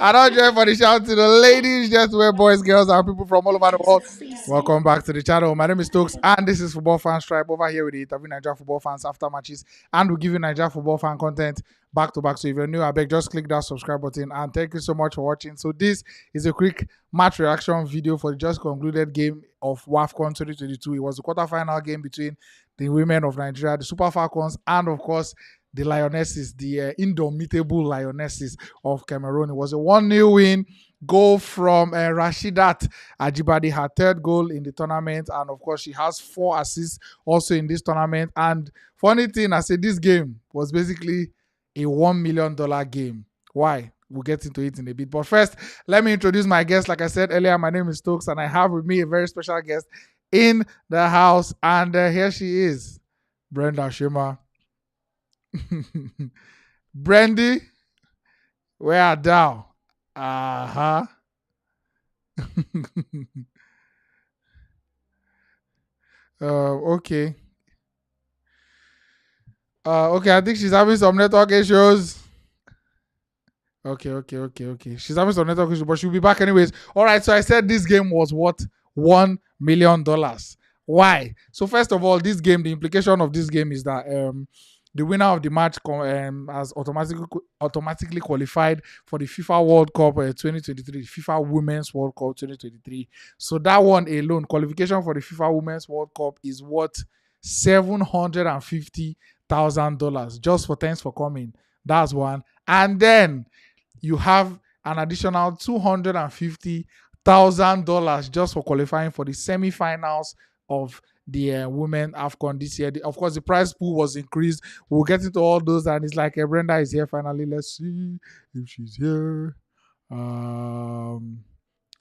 I don't join for the shout to the ladies, gentlemen, boys, girls, and people from all over the world. Welcome back to the channel. My name is Tox, and this is Football Fan Stripe. Over here with the interview Nigeria football fans after matches, and we give you Nigeria football fan content back to back. So if you're new, I beg just click that subscribe button, and thank you so much for watching. So this is a quick match reaction video for the just concluded game of WAFCON 2022. It was the quarterfinal game between the women of Nigeria, the Super Falcons, and of course the Lionesses, the indomitable Lionesses of Cameroon. It was a 1-0 win. Goal from Rasheedat Ajibade, her third goal in the tournament, and of course she has 4 assists also in this tournament. And funny thing, I said this game was basically a $1 million game. Why? We'll get into it in a bit. But first, let me introduce my guest. Like I said earlier, my name is Stokes, and I have with me a very special guest in the house. And here she is, Brenda Shima. Brandy, where are thou? Uh-huh. Okay. Okay, I think she's having some network issues. Okay. She's having some network issues, but she'll be back anyways. All right, so I said this game was what? $1 million. Why? So first of all, this game, the implication of this game is that the winner of the match has automatically qualified for the FIFA World Cup 2023, FIFA Women's World Cup 2023. So that one alone, qualification for the FIFA Women's World Cup is worth $750,000 just for thanks for coming. That's one. And then you have an additional $250,000 just for qualifying for the semi-finals of the women AFCON this year. Of course, the prize pool was increased. We'll get into all those, and it's like Brenda is here finally. Let's see if she's here.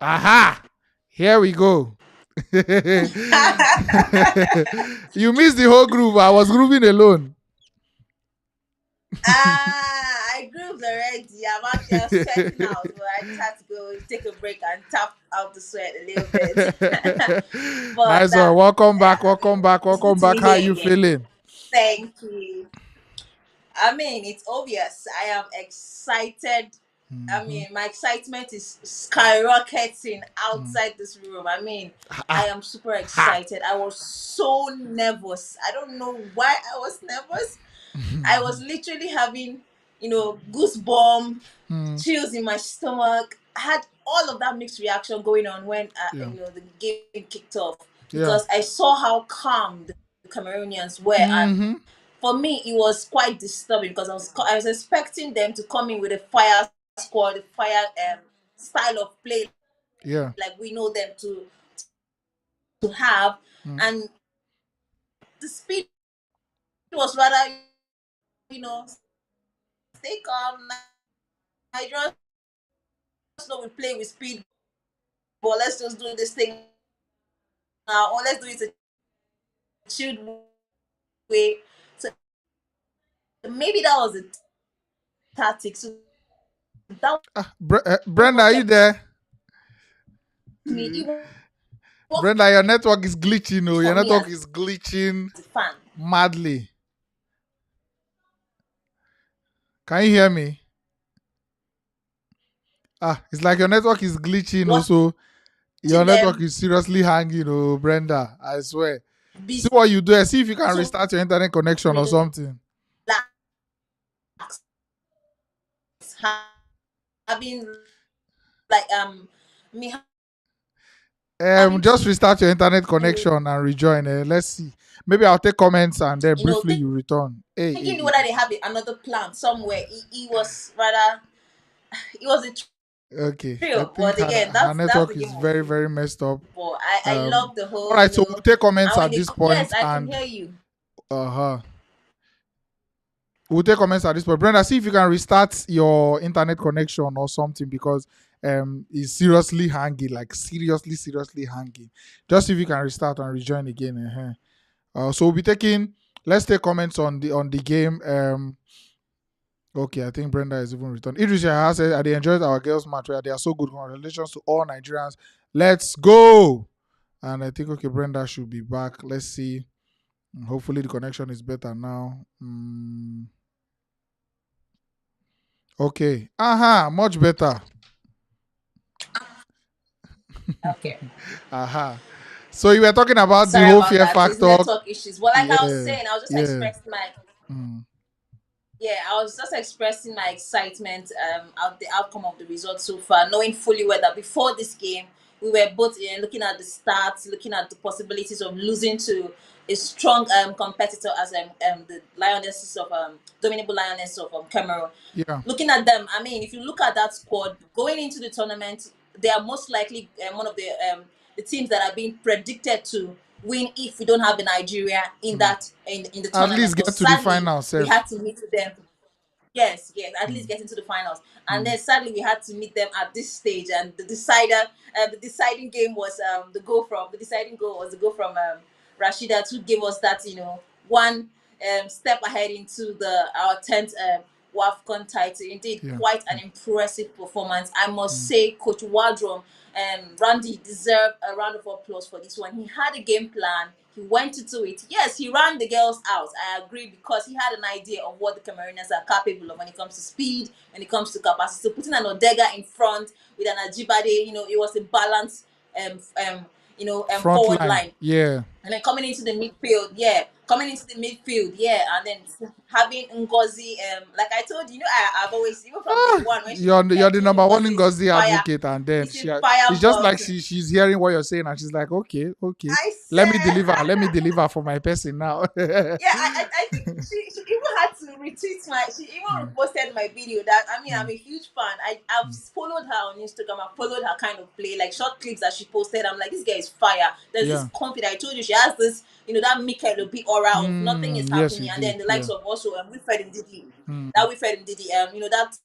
Aha! Here we go. You missed the whole group. I was grooving alone. I grooved already. I'm actually checking out, but I just had to go take a break and tap out the sweat a little bit. But nice one. Welcome back. How are you feeling? Thank you. I mean, it's obvious. I am excited. I mean, my excitement is skyrocketing outside this room. I mean, I am super excited. I was so nervous. I don't know why I was nervous. I was literally having, goosebumps, chills in my stomach. I had all of that mixed reaction going on when, the game kicked off. Because I saw how calm the Cameroonians were. And for me, it was quite disturbing because I was expecting them to come in with a fire squad, a fire style of play, like we know them to have. And the speed was rather, you know, stay calm. Nigerians know we play with speed, but let's just do this thing now, or let's do it a chilled way. So maybe that was a tactic. So that was Brenda, what are you kept there? me. It worked Brenda, your network is glitching. Oh, your for me network as is glitching a fan. madly. Can you hear me? It's like your network is glitching. Also, your Watching network them is seriously hanging. Oh, Brenda, I swear. be See what you do. See if you can so restart your internet connection or something. relaxed, having like me having Just to restart your internet connection and rejoin. Let's see. Maybe I'll take comments and then briefly you return. thinking whether they have another plan somewhere. It was rather it was a Okay, I thrill, think but again, her that's the network is game of very, very messed up. football. I love the All whole, right, so we'll take comments and when at they this yes, point I can and hear you. uh-huh. We'll take comments at this point. Brenda, see if you can restart your internet connection or something because it's seriously hanging, like seriously, seriously hanging. Just see if you can restart and rejoin again. So we'll be taking. Let's take comments on the game. Okay, I think Brenda is even returned. Idris has said, "I enjoyed our girls' match. Where they are so good. Congratulations to all Nigerians. Let's go!" And I think okay, Brenda should be back. Let's see. Hopefully the connection is better now. Okay. Much better. Okay. So you were talking about the Sorry whole about fear that. It's factor. network issues. Well, like I was Yeah. saying, I was just Yeah. expressing my Mm, I was just expressing my excitement at the outcome of the results so far, knowing fully well that before this game, we were both looking at the stats, looking at the possibilities of losing to a strong competitor as the Lionesses of Dominable Lioness of Cameroon. yeah. Looking at them, I mean, if you look at that squad going into the tournament, they are most likely one of the teams that are being predicted to win if we don't have the Nigeria in Mm. that in the At tournament. least But get to the sadly, final, we Seth. had to meet them. Yes, yes, at least Mm, get into the finals. And mm, then sadly, we had to meet them at this stage, and the deciding game was the deciding goal was the goal from Rasheedat, who gave us that one step ahead into the our 10th WAFCON title. Indeed, yeah. quite an impressive performance, I must Mm, say. Coach Wadrom and Randy deserve a round of applause for this one. He had a game plan. He went into it. Yes, he ran the girls out. I agree because he had an idea of what the Camerooners are capable of when it comes to speed, when it comes to capacity. So putting an Odega in front with an Ajibade, it was a balanced, front forward line. line. Yeah. And then coming into the midfield, and then having Ngozi, like I told you, I've always, even from day one when she You're came the through, number one Ngozi is a Ngozi fire, advocate, and then it's a fire it's just like button. she's hearing what you're saying, and she's like, okay, I let me said, deliver for my person now. yeah, I think she even had to retweet she even Mm, reposted my video. That I mean, I'm mm, a huge fan. I've mm. followed her on Instagram. I followed her kind of play, like short clips that she posted. I'm like, this girl is fire. There's this Yeah. confidence. I told you she has this, that Mikel will be aura of nothing is Yes, you happening, and then did. the Yeah. likes of also Wilfred Ndidi, Mm. that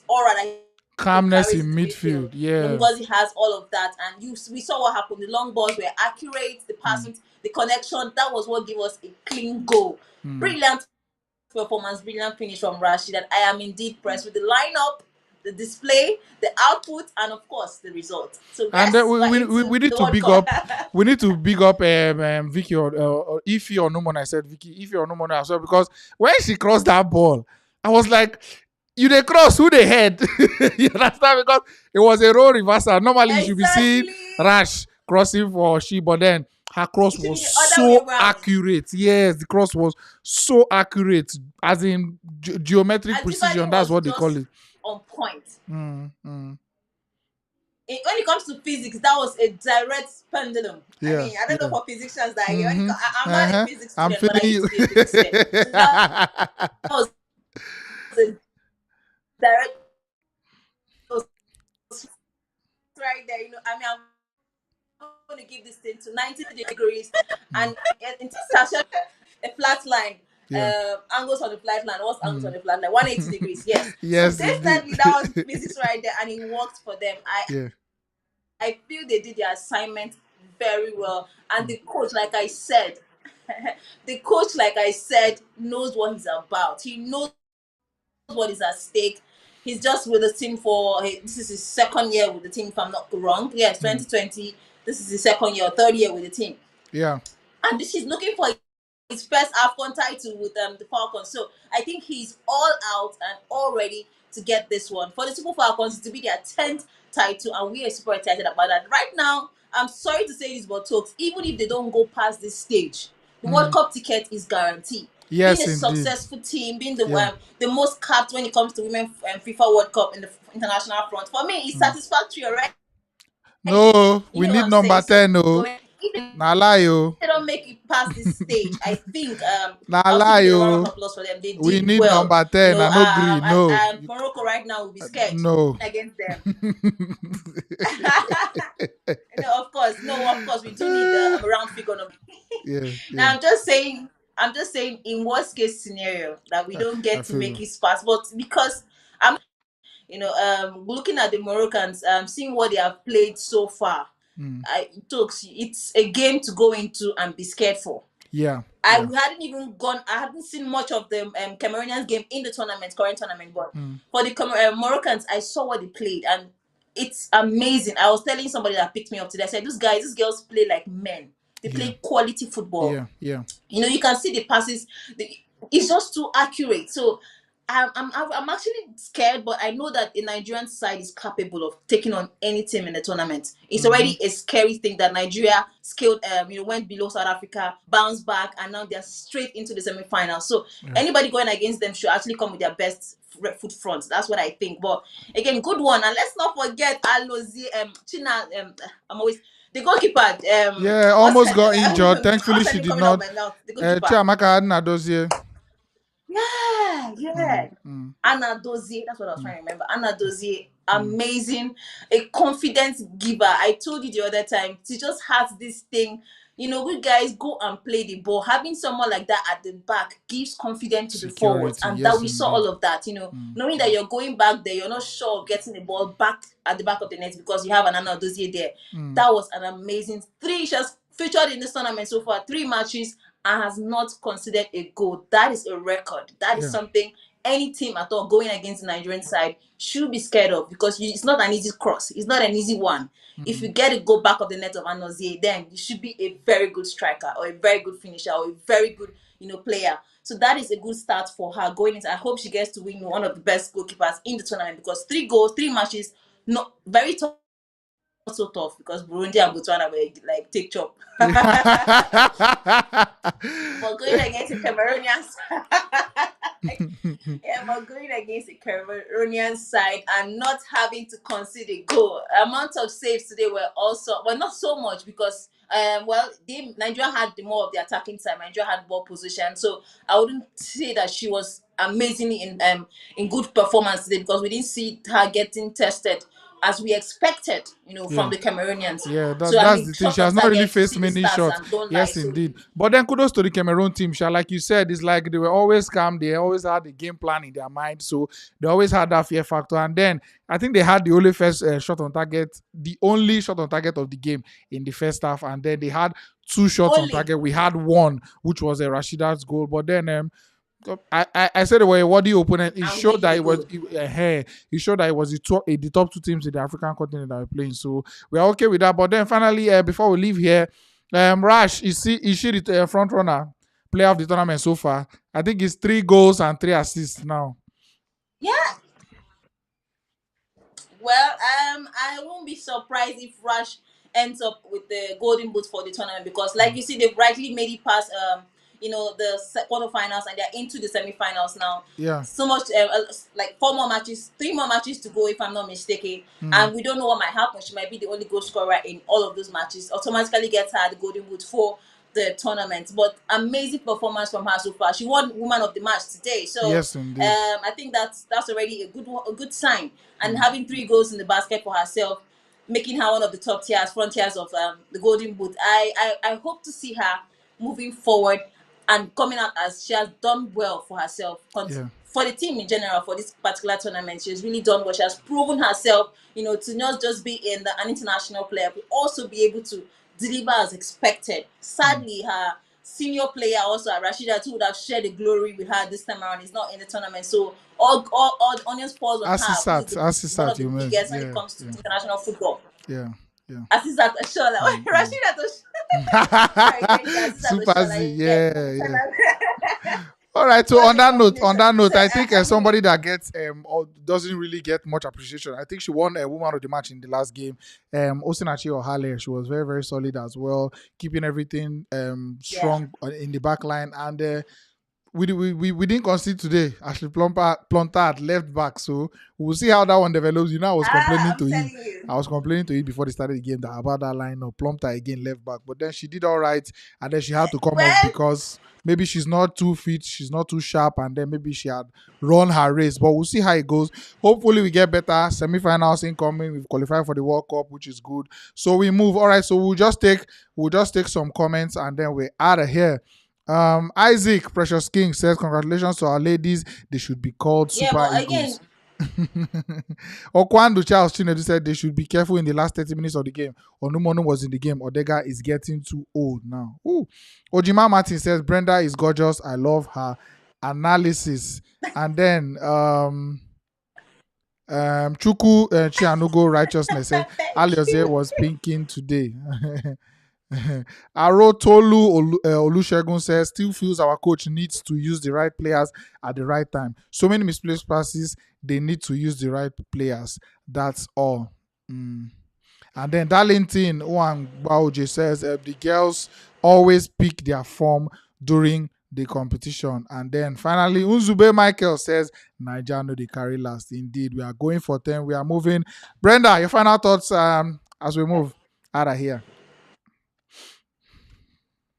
aura that he Calmness carries in into midfield. midfield. Yeah. Ngozi has all of that, and we saw what happened. The long balls were accurate, the Mm, passing, the connection. That was what gave us a clean goal. mm. Brilliant performance, brilliant finish from Rashid. I am indeed pressed with the lineup, the display, the output, and of course the result. So And then yes, we're we into need the to World big Cup. up. We need to big up Vicky or Ify or Numon. I said Vicky, Ify or Numon as well because when she crossed that ball, I was like, "You they cross who they head?" You understand? Because it was a role reversal. Normally, you should be seeing Exactly. Rash crossing for she, but then her cross It should was be the other way so around. accurate. Yes, the cross was so accurate, as in geometric Ajibade precision. That's was what they call just it. on point. Mm, mm. When it comes to physics, that was a direct pendulum. I Yeah, mean, I don't know yeah. for physicians that are here. Mm-hmm. I'm not a Uh-huh. physics I'm student, but I feeling used you. to be a physics student. So that was a direct right there. I mean, I'm to give this thing to 90 degrees, and it's a flat line. Yeah. Angles on the flat line. What's angles on the flat line? 180 degrees. Yes. So Yes, indeed. definitely that was physics right there, and it worked for them. Yeah. I feel they did their assignment very well, and the coach, like I said, the coach, like I said, knows what he's about. He knows what is at stake. He's just with the team this is his second year with the team, if I'm not wrong. Yes, 2020. This is his second year, third year with the team. Yeah. And this is looking for his first AFCON title with the Falcons. So I think he's all out and all ready to get this one. For the Super Falcons to be their 10th title, and we are super excited about that. Right now, I'm sorry to say this, but Tox, even if they don't go past this stage, the World Cup ticket is guaranteed. Yes, Being a indeed. successful team, being Yeah. the most capped when it comes to women FIFA World Cup in the international front, for me, it's satisfactory already. No, You we know what need I'm number saying? So 10, no. if Na lie, yo. they don't make it past this stage, I think Na I'll still lie, give it a round of yo. applause for them. They We did need well. number 10. I no agree. No. And Morocco right now will be scared No. against them. No, of course, we do need the round figure. Yeah. Now Yeah. I'm just saying, in worst case scenario that we don't I get to feel make you. it past, but because I'm, looking at the Moroccans, seeing what they have played so far, it's a game to go into and be scared for. Yeah. I Yeah. hadn't seen much of the Cameroonians game in the current tournament, but for the Moroccans, I saw what they played, and it's amazing. I was telling somebody that picked me up today, I said, these girls play like men. They Yeah. play quality football. Yeah. Yeah. You can see the passes. It's just too accurate. So I'm actually scared, but I know that the Nigerian side is capable of taking on any team in the tournament. It's already a scary thing that Nigeria scaled, went below South Africa, bounced back, and now they're straight into the semi-finals. So anybody going against them should actually come with their best foot front. That's what I think. But again, good one. And let's not forget Alozie, China. I'm always the goalkeeper. Yeah, What's almost got injured. her, Thankfully, what's her she name did coming out not. of my mouth? The goalkeeper. Chiamaka had Nadozie. Yeah. Anna Dozie, that's what I was trying to remember. Anna Dozie, amazing, a confidence giver. I told you the other time, she just has this thing. We guys go and play the ball. Having someone like that at the back gives confidence to the forwards, Security, and yes, that we saw indeed. all of that. Knowing that you're going back there, you're not sure of getting the ball back at the back of the net because you have an Anna Dozie there. That was an amazing three. She has featured in this tournament so far, 3 matches, and has not considered a goal. That is a record. That is something any team at all going against the Nigerian side should be scared of, because it's not an easy cross. It's not an easy one. If you get it go back of the net of Anozie, then you should be a very good striker or a very good finisher or a very good player. So that is a good start for her going into. I hope she gets to win one of the best goalkeepers in the tournament, because 3 goals, 3 matches, not very tough. Not so tough, because Burundi and Botswana were like take chop. But going against the Cameroonians, but going against the Cameroonian side and not having to concede a goal. Amount of saves today were also, well, not so much, because Nigeria had the more of the attacking side. Nigeria had ball position, so I wouldn't say that she was amazingly in good performance today, because we didn't see her getting tested as we expected, from the Cameroonians. Yeah, So that's the thing. shot She on has not really target, you faced see the many stats shots. and don't lie. Yes, So indeed. But then kudos to the Cameroon team, Sha. Like you said, it's like they were always calm. They always had the game plan in their mind. So they always had that fear factor. And then I think they had the only first shot on target, the only shot on target of the game in the first half. And then they had 2 shots on target. We had 1, which was a Rasheedat's goal. But then I said they were a worthy opponent. It showed that it was it showed that it was the top 2 teams in the African continent that were playing. So we are okay with that. But then finally, before we leave here, Rash, is she the front runner player of the tournament so far? I think it's 3 goals and 3 assists now. yeah. Well, I won't be surprised if Rush ends up with the golden boot for the tournament, because, like you see, they've rightly made it past, the quarterfinals, and they're into the semifinals now. Yeah. So much, like 4 more matches, 3 more matches to go, if I'm not mistaken. And we don't know what might happen. She might be the only goal scorer in all of those matches. Automatically gets her the golden boot for the tournament. But amazing performance from her so far. She won Woman of the Match today. So Yes, indeed. I think that's already a good sign. And having 3 goals in the basket for herself, making her one of the top tiers, frontiers of the Golden Boot. I hope to see her moving forward and coming out as she has done well for herself, Yeah. for the team in general, for this particular tournament. She has really done well. She has proven herself, to not just be an international player, but also be able to deliver as expected. Sadly, her senior player also, Rasheedat, who would have shared the glory with her this time around, is not in the tournament. So all the onions falls on her, who is one of Assisat, the you mean? biggest when it Yeah, comes to international football. yeah, yeah. Asisat Oshola. Rasheedat Sorry, thank you, Asisat Super Oshola. Z, Yes, yeah, yeah. international. All right. So What on a that note, combination. So I think I mean, somebody that gets or doesn't really get much appreciation. I think she won a woman of the match in the last game. Osinachi Ohale, she was very very solid as well, keeping everything yeah. strong in the back line, and we didn't concede today. Ashley Plonter at left back, so we'll see how that one develops. You know, I'm telling you. I was complaining to him before they started the game that about that line of Plonter again left back, but then she did all right, and then she had to come off Well, because maybe she's not too fit, she's not too sharp, and then maybe she had run her race. But we'll see how it goes. Hopefully, we get better. Semi-finals incoming. We've qualified for the World Cup, which is good. So we move. All right. So we'll just take some comments, and then we're out of here. Isaac Precious King says, congratulations to our ladies. They should be called yeah, Super but again, Eagles. Okwandu Charles Chinedu said they should be careful in the last 30 minutes of the game. Onumonu was in the game. Odega is getting too old now. Ooh. Ojima Martin says, Brenda is gorgeous. I love her analysis. And then Chuku Chianugo Righteousness said, thank Alioze you. was pinking today. Arotolu Olusegun says, still feels our coach needs to use the right players at the right time. So many misplaced passes, they need to use the right players. That's all. Mm. And then Darlington Oangbaoje says, the girls always pick their form during the competition. And then finally, Unzube Michael says, Niger no they carry last. Indeed, we are going for 10. We are moving. Brenda, your final thoughts as we move out of here.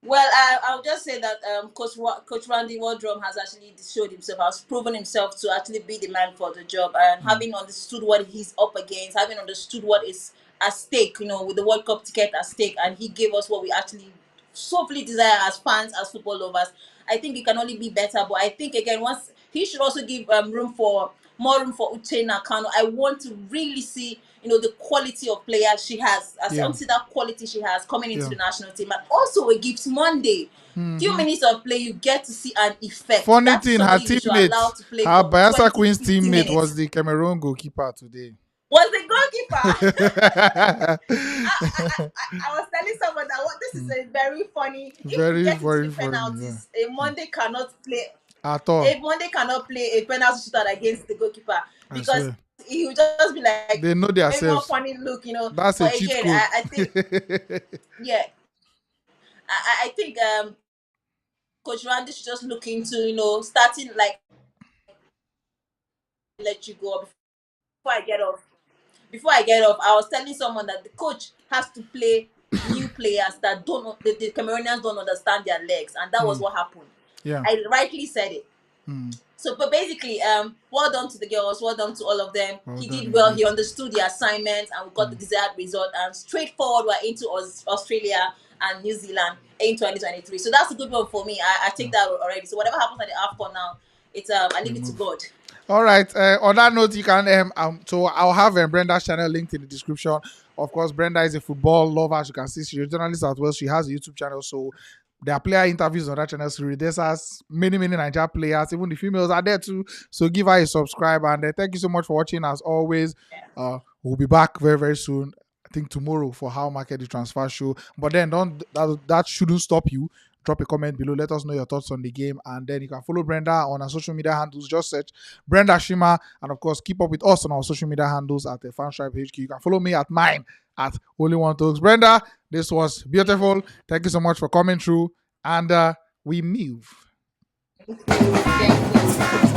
Well, I'll just say that Coach Randy Wardrum has actually showed himself, has proven himself to actually be the man for the job, and having understood what he's up against, having understood what is at stake, with the World Cup ticket at stake, and he gave us what we actually softly desire as fans, as football lovers. I think it can only be better, but I think again, once he should also give more room for Uche Nakano. I want to really see, the quality of players she has. I want to see that quality she has coming into the national team. And also a gift Monday. Few minutes of play, you get to see an effect. Funny That is thing, her somebody you should allow teammate, to play her for Bayelsa 20 to Queen's 50 teammate minutes. was the Cameroon goalkeeper today. Was the goalkeeper. I was telling someone that this is a very funny. If we Very, get into very the funny. penalties, a Monday cannot play. At all. A Monday cannot play a penalty shootout against the goalkeeper I because swear. he will just be like They know maybe one themselves. funny look, That's a But cheat again, code. I think yeah, I think Coach Randy should just look into starting like let you go before I get off. Before I get off, I was telling someone that the coach has to play new players that the Cameroonians don't understand their legs, and that was what happened. Yeah. I rightly said it. So, but basically, well done to the girls, well done to all of them. He did well. He understood the assignment, and we got the desired result. And straightforward, we're into Australia and New Zealand in 2023. So that's a good one for me. I take that already. So whatever happens at the AFCON now, it's I leave it to God. All right. On that note, you can so I'll have Brenda's channel linked in the description. Of course, Brenda is a football lover. As you can see, she's a journalist as well. She has a YouTube channel, so there are player interviews on that channel. So there's many Nigeria players, even the females are there too. So give her a subscribe, and thank you so much for watching. As always, we'll be back very very soon. I think tomorrow for How Market the Transfer Show. But then that shouldn't stop you. Drop a comment below. Let us know your thoughts on the game. And then you can follow Brenda on our social media handles. Just search Brenda Shima. And of course, keep up with us on our social media handles at the Fanstripe HQ. You can follow me at mine at Only One Talks. Brenda, this was beautiful. Thank you so much for coming through. And we move. Thank you.